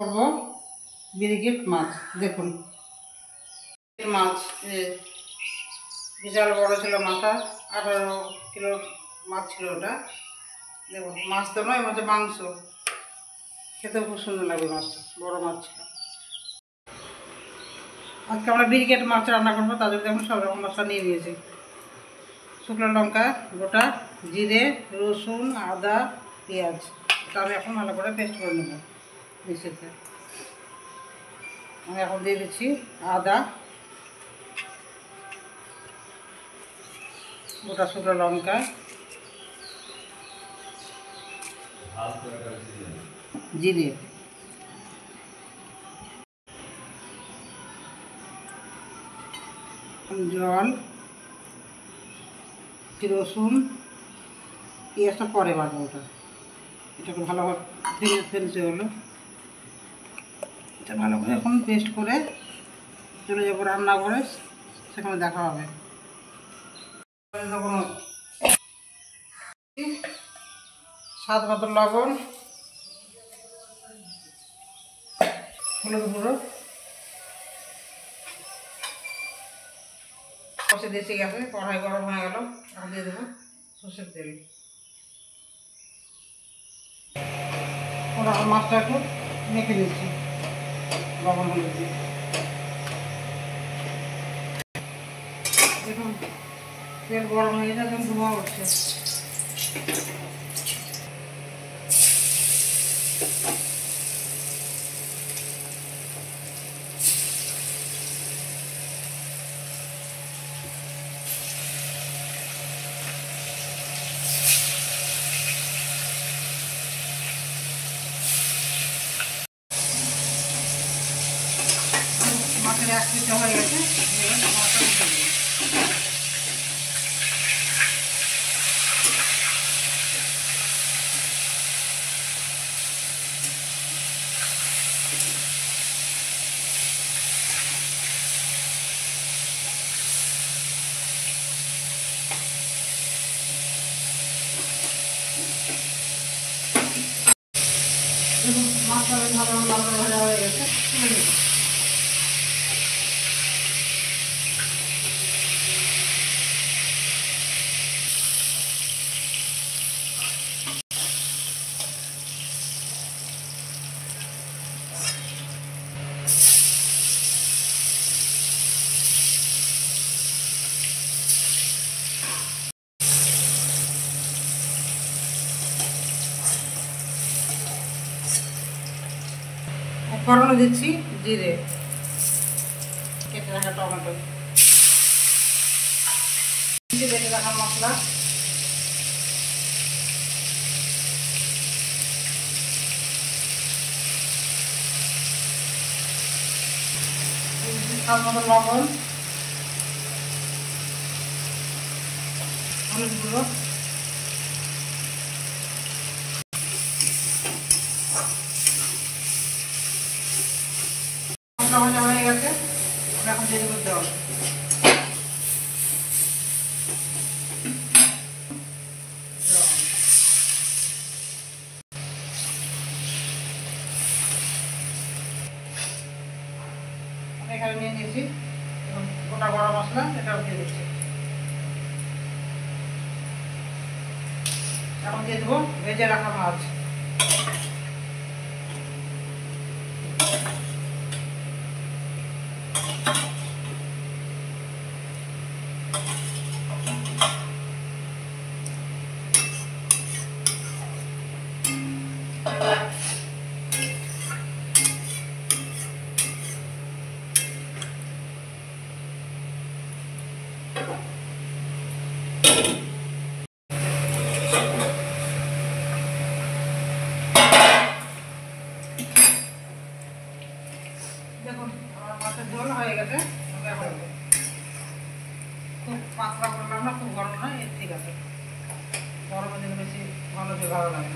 করব ব্রিগেড মাছ। দেখুন মাছ বিশাল বড় ছিল, মাথা 18 কিলো মাছ ছিল ওটা। দেখুন মাছ তো নয়, মাছের মাংস, খেতেও খুব সুন্দর লাগবে। মাছটা বড় মাছ ছিল। আজকে আমরা ব্রিগেড মাছ রান্না করবো, তার জন্য দেখুন সব রকম মশলা নিয়ে নিয়েছি। শুকনো লঙ্কা গোটা, জিরে, রসুন, আদা, পেঁয়াজ। এটা আমি এখন ভালো করে পেস্ট করে নেব মিক্সিতে। আমি এখন দিয়ে দিচ্ছি আদা, গোটা শুকনো লঙ্কা, জিরে, জল, রসুন, পেঁয়াজটা পরে বাড়বো। ওটা এটাকে ভালোভাবে ফেলতে হলো। এটা ভালো করে এখন পেস্ট করে চলে যাবো রান্না করে, সেখানে দেখা হবে। স্বাদ মতো লবণ, হলুদ গুঁড়ো, কষে দিয়েছি গ্যাসে। কড়াই গরম হয়ে গেল, এখন দিয়ে দেবো সর্ষের তেল। ওরা মাছটা একটু মেখে নিচ্ছি লবণ হলুদ দিয়ে। দেখুন তেল গরম হয়ে গেছে, একদম ধোঁয়া উঠছে। মাছের 1 পিঠা হয়ে গেছে, মাছটা উঠে দেবো। দেখুন মাছটা ভালো লাল ভাজা হয়ে গেছে, তুলে নেব। ফোড়নে দিচ্ছি জিরে, কেটে রাখা টমেটো, বেটে রাখা মশলা, স্বাদ মতো লবণ, হলুদ গুঁড়ো, মশলা ভাজা হয়ে গেছে। আমরা এখন দিয়ে দেবো জল। এখানে নিয়ে নিয়েছি গোটা গরম মশলা, এটাও দিয়ে দিচ্ছি। এখন দিয়ে দেবো ভেজে রাখা মাছ। দেখুন আমার মাছের ঝোল হয়ে গেছে। খুব পাতলা করলাম না, খুব গরম নয়, ঠিক আছে। গরমের জন্য বেশি ঘন ঝোল ভালো লাগে।